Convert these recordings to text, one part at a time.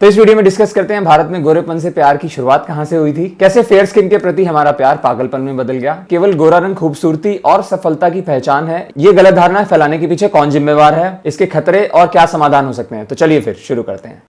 तो इस वीडियो में डिस्कस करते हैं भारत में गोरेपन से प्यार की शुरुआत कहां से हुई थी, कैसे फेयर स्किन के प्रति हमारा प्यार पागलपन में बदल गया, केवल गोरा रंग खूबसूरती और सफलता की पहचान है, ये गलत धारणा फैलाने के पीछे कौन जिम्मेवार है, इसके खतरे और क्या समाधान हो सकते हैं। तो चलिए फिर शुरू करते हैं।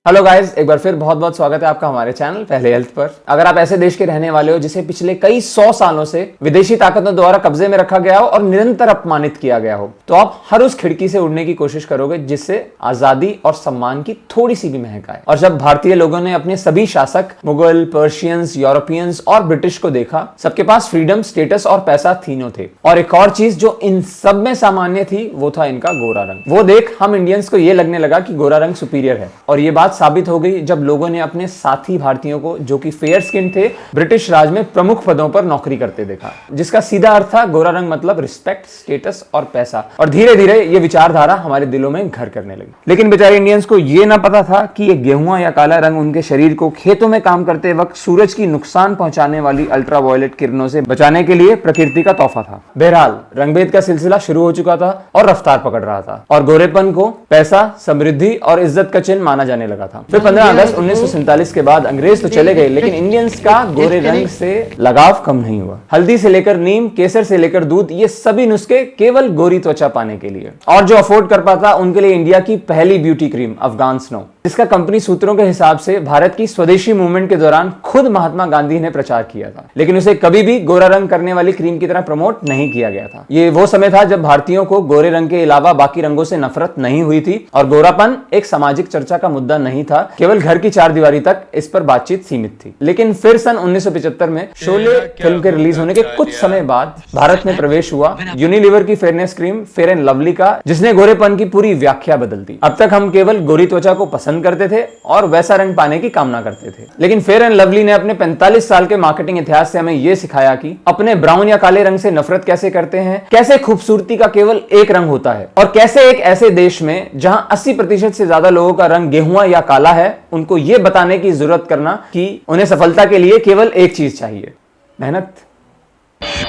हेलो गाइस, एक बार फिर बहुत बहुत स्वागत है आपका हमारे चैनल पहले हेल्थ पर। अगर आप ऐसे देश के रहने वाले हो जिसे पिछले कई 100 सालों से विदेशी ताकतों द्वारा कब्जे में रखा गया हो और निरंतर अपमानित किया गया हो, तो आप हर उस खिड़की से उड़ने की कोशिश करोगे जिससे आजादी और सम्मान की थोड़ी सी भी महक आए। और जब भारतीय लोगों ने अपने सभी शासक मुगल, पर्शियंस, यूरोपियंस और ब्रिटिश को देखा, सबके पास फ्रीडम, स्टेटस और पैसा तीनों थे, और एक और चीज जो इन सब में सामान्य थी वो था इनका गोरा रंग। वो देख हम इंडियंस को ये लगने लगा कि गोरा रंग सुपीरियर है, और ये बात साबित हो गई जब लोगों ने अपने साथी भारतीयों को, जो कि फेयर स्किन थे, ब्रिटिश राज में प्रमुख पदों पर नौकरी करते देखा, जिसका सीधा अर्थ था गोरा रंग मतलब रिस्पेक्ट, स्टेटस और पैसा। और धीरे धीरे ये विचारधारा हमारे दिलों में घर करने लगी। लेकिन बेचारे इंडियंस को ये ना पता था कि ये गेहुआ या काला रंग उनके शरीर को खेतों में काम करते वक्त सूरज की नुकसान पहुंचाने वाली अल्ट्रावायलेट किरणों से बचाने के लिए प्रकृति का तोहफा था। बहरहाल रंगभेद का सिलसिला शुरू हो चुका था और रफ्तार पकड़ रहा था, और गोरेपन को पैसा, समृद्धि और इज्जत का चिन्ह माना जाने लगा था। फिर 15 अगस्त 1947 के बाद अंग्रेज तो चले गए, लेकिन इंडियंस का गोरे रंग से लगाव कम नहीं हुआ। हल्दी से लेकर नीम, केसर से लेकर दूध, ये सभी नुस्खे केवल गोरी त्वचा पाने के लिए। और जो अफोर्ड कर पाता उनके लिए इंडिया की पहली ब्यूटी क्रीम अफगान स्नो, जिसका कंपनी सूत्रों के हिसाब से भारत की स्वदेशी मूवमेंट के दौरान खुद महात्मा गांधी ने प्रचार किया था, लेकिन उसे कभी भी गोरा रंग करने वाली क्रीम की तरह प्रमोट नहीं किया गया था। ये वो समय था जब भारतीयों को गोरे रंग के अलावा बाकी रंगों से नफरत नहीं हुई थी, और गोरापन एक सामाजिक चर्चा का मुद्दा नहीं था, केवल घर की चारदीवारी तक इस पर बातचीत सीमित थी। लेकिन फिर सन 1975 में शोले फिल्म के रिलीज होने के कुछ समय बाद भारत में प्रवेश हुआ यूनिलीवर की fairness cream fair and lovely का, जिसने गोरेपन की पूरी व्याख्या बदल दी। अब तक हम केवल गोरी त्वचा को पसंद करते थे और वैसा रंग पाने की कामना करते थे, लेकिन फेयर एंड लवली ने अपने 45 साल के मार्केटिंग इतिहास से हमें यह सिखाया कि अपने ब्राउन या काले रंग से नफरत कैसे करते हैं, कैसे खूबसूरती का केवल एक रंग होता है, और कैसे एक ऐसे देश में जहां 80% से ज्यादा लोगों का रंग गेहुआ या काला है, उनको यह बताने की जरूरत करना कि उन्हें सफलता के लिए केवल एक चीज चाहिए, मेहनत।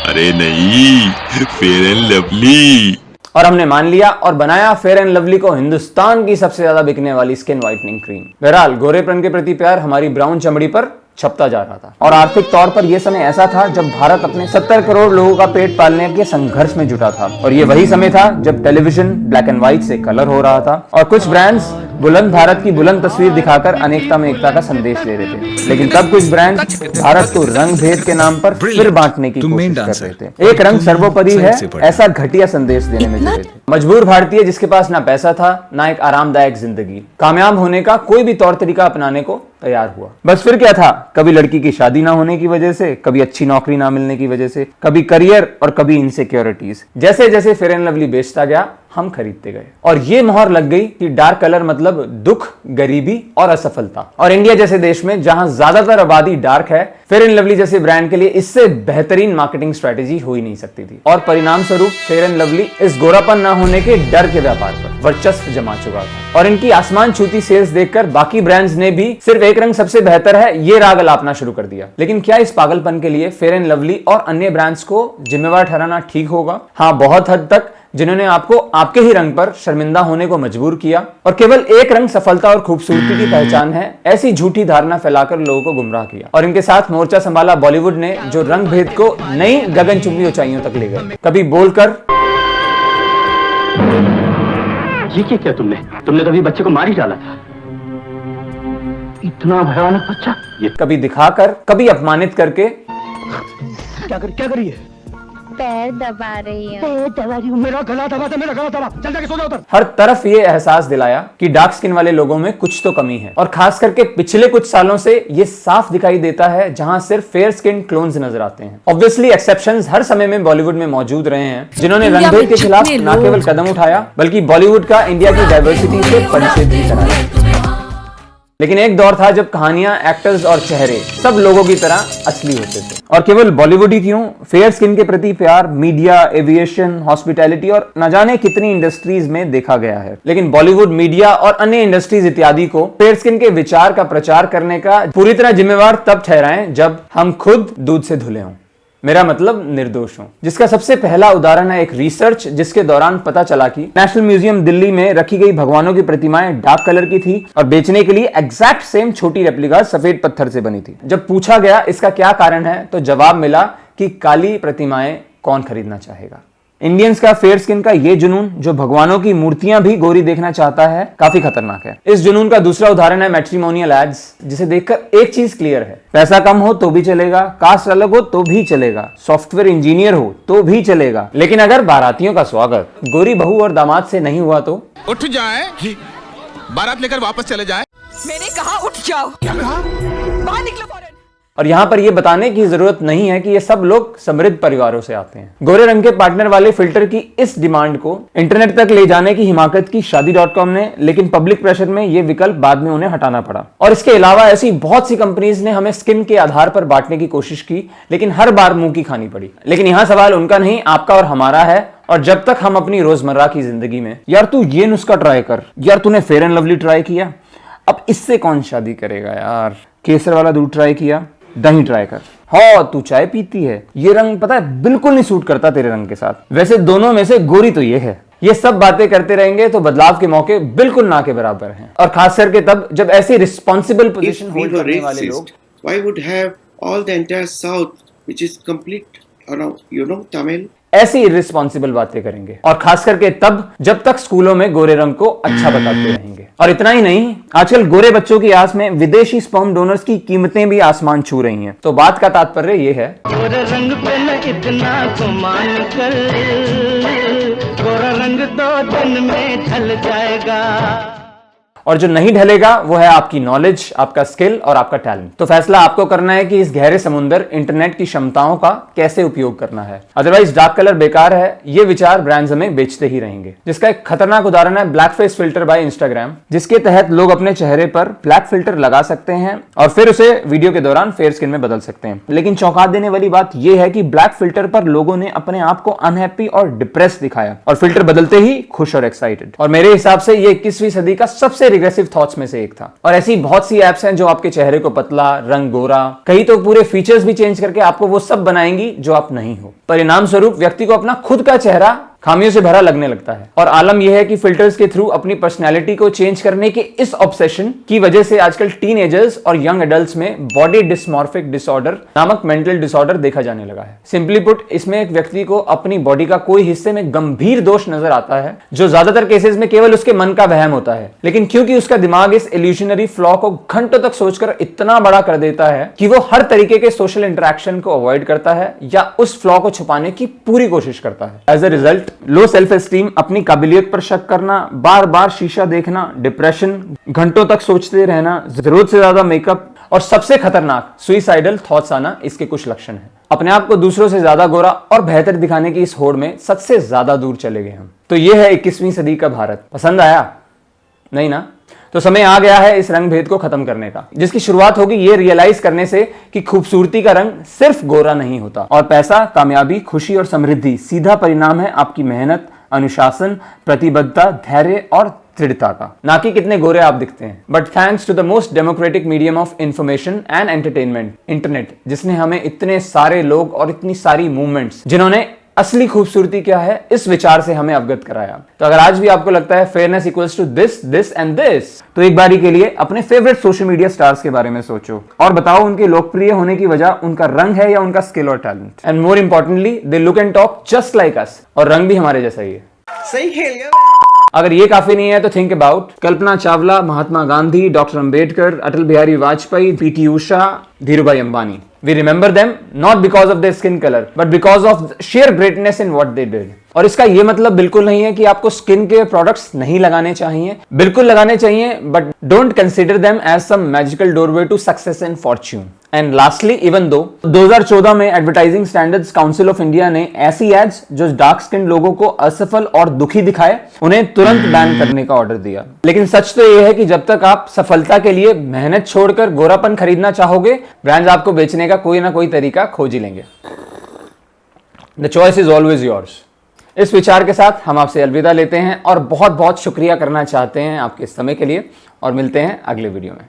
अरे नहीं, फेयर एंड लवली। और हमने मान लिया और बनाया फेयर एंड लवली को हिंदुस्तान की सबसे ज्यादा बिकने वाली स्किन व्हाइटनिंग क्रीम। बहरहाल गोरेपन के प्रति प्यार हमारी ब्राउन चमड़ी पर छपता जा रहा था, और आर्थिक तौर पर यह समय ऐसा था जब भारत अपने 70 करोड़ लोगों का पेट पालने के संघर्ष में जुटा था, और ये वही समय था जब टेलीविजन ब्लैक एंड व्हाइट से कलर हो रहा था, और कुछ ब्रांड्स बुलंद भारत की बुलंद तस्वीर दिखाकर अनेकता में एकता का संदेश दे रहे थे। लेकिन तब कुछ ब्रांड भारत को रंग भेद के नाम पर फिर बांटने की कोशिश कर रहे थे। एक रंग सर्वोपरि है, ऐसा घटिया संदेश देने में जुटे थे। मजबूर भारतीय जिसके पास ना पैसा था ना एक आरामदायक जिंदगी, कामयाब होने का कोई भी तौर तरीका अपनाने को तैयार हुआ। बस फिर क्या था, कभी लड़की की शादी ना होने की वजह से, कभी अच्छी नौकरी ना मिलने की वजह से, कभी करियर और कभी इनसिक्योरिटीज। जैसे जैसे फेयर एंड लवली बेचता गया हम खरीदते गए, और ये मोहर लग गई कि डार्क कलर मतलब दुख, गरीबी और असफलता। और इंडिया जैसे देश में जहां ज्यादातर आबादी डार्क है, फेयर एंड लवली जैसे ब्रांड के लिए इससे बेहतरीन मार्केटिंग स्ट्रेटेजी हो ही नहीं सकती थी। और परिणाम स्वरूप फेयर एंड लवली इस गोरापन ना होने के डर के व्यापार पर वर्चस्व जमा चुका था, और इनकी आसमान छूती सेल्स देखकर बाकी ब्रांड्स ने भी सिर्फ एक रंग सबसे बेहतर है ये राग अलापना शुरू कर दिया। लेकिन क्या इस पागलपन के लिए फेयर एंड लवली और अन्य ब्रांड्स को जिम्मेवार ठहराना ठीक होगा? हाँ, बहुत हद तक, जिन्होंने आपको आपके ही रंग पर शर्मिंदा होने को मजबूर किया, और केवल एक रंग सफलता और खूबसूरती की पहचान है, ऐसी झूठी धारणा फैलाकर लोगों को गुमराह किया। और इनके साथ मोर्चा संभाला बॉलीवुड ने, जो रंग भेद को नई गगनचुंबी ऊंचाइयों तक ले गए। कभी बोलकर ये क्या तुमने कभी बच्चे को मार ही डाला था, इतना भयानक बच्चा। ये कभी दिखाकर, कभी अपमानित करके। क्या करिए? पैर दबा रही है। पैर दबा रही हूं, मेरा गला दबा, मेरा गला दबा, चल जाके सो जा उधर। हर तरफ ये एहसास दिलाया कि डार्क स्किन वाले लोगों में कुछ तो कमी है, और खास करके पिछले कुछ सालों से ये साफ दिखाई देता है, जहां सिर्फ फेयर स्किन क्लोन्स नजर आते हैं। ऑब्वियसली एक्सेप्शंस हर समय में बॉलीवुड में मौजूद रहे हैं, जिन्होंने रंगभेद के खिलाफ न केवल कदम उठाया, बल्कि बॉलीवुड का इंडिया की डाइवर्सिटी से परिचय भी कराया। लेकिन एक दौर था जब कहानियां, एक्टर्स और चेहरे सब लोगों की तरह असली होते थे, और केवल बॉलीवुड ही क्यों, फेयर स्किन के प्रति प्यार मीडिया, एविएशन, हॉस्पिटैलिटी और न जाने कितनी इंडस्ट्रीज में देखा गया है। लेकिन बॉलीवुड, मीडिया और अन्य इंडस्ट्रीज इत्यादि को फेयर स्किन के विचार का प्रचार करने का पूरी तरह जिम्मेवार तब ठहराएं जब हम खुद दूध से धुले हों। मेरा मतलब निर्दोष हूं। जिसका सबसे पहला उदाहरण है एक रिसर्च जिसके दौरान पता चला कि नेशनल म्यूजियम दिल्ली में रखी गई भगवानों की प्रतिमाएं डार्क कलर की थी और बेचने के लिए एग्जैक्ट सेम छोटी रेप्लिका सफेद पत्थर से बनी थी। जब पूछा गया इसका क्या कारण है तो जवाब मिला कि काली प्रतिमाएं कौन खरीदना चाहेगा। इंडियंस का फेयर स्किन का ये जुनून जो भगवानों की मूर्तियां भी गोरी देखना चाहता है काफी खतरनाक है। इस जुनून का दूसरा उदाहरण है मैट्रिमोनियल एड्स, जिसे देखकर एक चीज क्लियर है, पैसा कम हो तो भी चलेगा, कास्ट अलग हो तो भी चलेगा, सॉफ्टवेयर इंजीनियर हो तो भी चलेगा, लेकिन अगर बारातियों का स्वागत गोरी बहू और दामाद से नहीं हुआ तो उठ जाए, बारात लेकर वापस चले जाए। मैंने कहा उठ जाओ, बाहर निकलो फौरन। और यहां पर यह बताने की जरूरत नहीं है कि ये सब लोग समृद्ध परिवारों से आते हैं। गोरे रंग के पार्टनर वाले फिल्टर की इस डिमांड को इंटरनेट तक ले जाने की हिमाकत की शादी.com ने, लेकिन पब्लिक प्रेशर में यह विकल्प बाद में उन्हें हटाना पड़ा। और इसके अलावा ऐसी बहुत सी कंपनीज ने हमें स्किन के आधार पर बांटने की कोशिश की, लेकिन हर बार मुंह की खानी पड़ी। लेकिन यहां सवाल उनका नहीं, आपका और हमारा है। और जब तक हम अपनी रोजमर्रा की जिंदगी में यार तू ये नुस्खा ट्राई कर, यार तूने फेयर एंड लवली ट्राई किया, अब इससे कौन शादी करेगा यार, केसर वाला दूध ट्राई किया, दही ट्राई कर, हाँ तू चाय पीती है, ये रंग पता है बिल्कुल नहीं सूट करता तेरे रंग के साथ, वैसे दोनों में से गोरी तो ये है। ये सब बातें करते रहेंगे तो बदलाव के मौके बिल्कुल ना के बराबर हैं। और खास करके तब जब ऐसी रिस्पॉन्सिबल पोजीशन होल्ड करने वाले लोग, why would have all the entire South, which is complete around, Tamil? ऐसी इर्रिस्पॉन्सिबल बातें करेंगे। और खास करके तब जब तक स्कूलों में गोरे रंग को अच्छा बताते रहेंगे। और इतना ही नहीं, आजकल गोरे बच्चों की आस में विदेशी स्पर्म डोनर्स की कीमतें भी आसमान छू रही हैं। तो बात का तात्पर्य ये है, गोरा रंग पे न इतना गुमान कर, गोरा रंग 2 दिन में ढल जाएगा। और जो नहीं ढलेगा वो है आपकी नॉलेज, आपका स्किल और आपका टैलेंट। तो फैसला आपको करना है कि इस गहरे समुंदर इंटरनेट की क्षमताओं का कैसे उपयोग करना है। अदरवाइज डार्क कलर बेकार है, ये विचार ब्रांड्स हमें बेचते ही रहेंगे। जिसका एक खतरनाक उदाहरण है black face filter by Instagram, जिसके तहत लोग अपने चेहरे पर ब्लैक फिल्टर लगा सकते हैं और फिर उसे वीडियो के दौरान फेयर स्किन में बदल सकते हैं। लेकिन चौंका देने वाली बात यह है कि ब्लैक फिल्टर पर लोगों ने अपने आप को अनहैप्पी और डिप्रेस दिखाया और फिल्टर बदलते ही खुश और एक्साइटेड। और मेरे हिसाब से ये 21वीं सदी का सबसे रिग्रेसिव थॉट्स में से एक था। और ऐसी बहुत सी एप्स हैं जो आपके चेहरे को पतला, रंग गोरा, कहीं तो पूरे फीचर्स भी चेंज करके आपको वो सब बनाएंगी जो आप नहीं हो। परिणाम स्वरूप व्यक्ति को अपना खुद का चेहरा खामियों से भरा लगने लगता है। और आलम यह है कि फिल्टर्स के थ्रू अपनी पर्सनैलिटी को चेंज करने के इस ऑब्सेशन की वजह से आजकल टीनेजर्स और यंग एडल्ट्स में बॉडी डिस्मॉर्फिक डिसऑर्डर नामक मेंटल डिसऑर्डर देखा जाने लगा है। सिंपली पुट, इसमें एक व्यक्ति को अपनी बॉडी का कोई हिस्से में गंभीर दोष नजर आता है जो ज्यादातर केसेस में केवल उसके मन का वहम होता है। लेकिन क्योंकि उसका दिमाग इस इल्यूशनरी फ्लॉ को घंटों तक सोचकर इतना बड़ा कर देता है कि वो हर तरीके के सोशल इंटरेक्शन को अवॉइड करता है या उस फ्लॉ को छुपाने की पूरी कोशिश करता है। As a result low self esteem, अपनी काबिलियत पर शक करना, बार बार शीशा देखना, डिप्रेशन, घंटों तक सोचते रहना, जरूरत से ज्यादा मेकअप और सबसे खतरनाक सुइसाइडल थॉट्स आना इसके कुछ लक्षण हैं। अपने आप को दूसरों से ज्यादा गोरा और बेहतर दिखाने की इस होड़ में सच से ज्यादा दूर चले गए हम। तो यह है 21वीं सदी का भारत। पसंद आया? नहीं ना? तो समय आ गया है इस रंग भेद को खत्म करने का, जिसकी शुरुआत होगी ये रियलाइज करने से कि खूबसूरती का रंग सिर्फ गोरा नहीं होता और पैसा, कामयाबी, खुशी और समृद्धि सीधा परिणाम है आपकी मेहनत, अनुशासन, प्रतिबद्धता, धैर्य और दृढ़ता का, ना कि कितने गोरे आप दिखते हैं। But thanks to the most democratic medium of information and entertainment, internet, जिसने हमें इतने सारे लोग और इतनी सारी मूवमेंट्स, जिन्होंने असली खूबसूरती क्या है इस विचार से हमें अवगत कराया। तो अगर आज भी आपको लगता है fairness equals to this, this and this, तो एक बारी के लिए अपने फेवरेट सोशल मीडिया स्टार्स के बारे में सोचो और बताओ उनके लोकप्रिय होने की वजह उनका रंग है या उनका स्किल और talent. And more importantly, they look and talk just like us और रंग भी हमारे जैसा ही है। सही खेल गया। अगर ये काफी नहीं है तो think about Kalpana Chawla, Mahatma Gandhi, doctor Ambedkar, Atal Bihari Vajpayee, PT Usha, Dhirubhai Ambani. We remember them not because of their skin color, but because of sheer greatness in what they did. और इसका ये मतलब बिल्कुल नहीं है कि आपको स्किन के प्रोडक्ट्स नहीं लगाने चाहिए, बिल्कुल लगाने चाहिए, but don't consider them as some magical doorway to success and fortune. And lastly, even though 2014 में advertising standards council of India ने ऐसी एड्स जो डार्क स्किन लोगों को असफल और दुखी दिखाए उन्हें तुरंत बैन करने का ऑर्डर दिया। लेकिन सच तो यह है कि जब तक आप सफलता के लिए मेहनत छोड़कर गोरापन खरीदना चाहोगे, ब्रांड्स आपको बेचने का कोई ना कोई तरीका खोज ही लेंगे। The choice is always yours. इस विचार के साथ हम आपसे अलविदा लेते हैं और बहुत बहुत शुक्रिया करना चाहते हैं आपके समय के लिए और मिलते हैं अगले वीडियो में।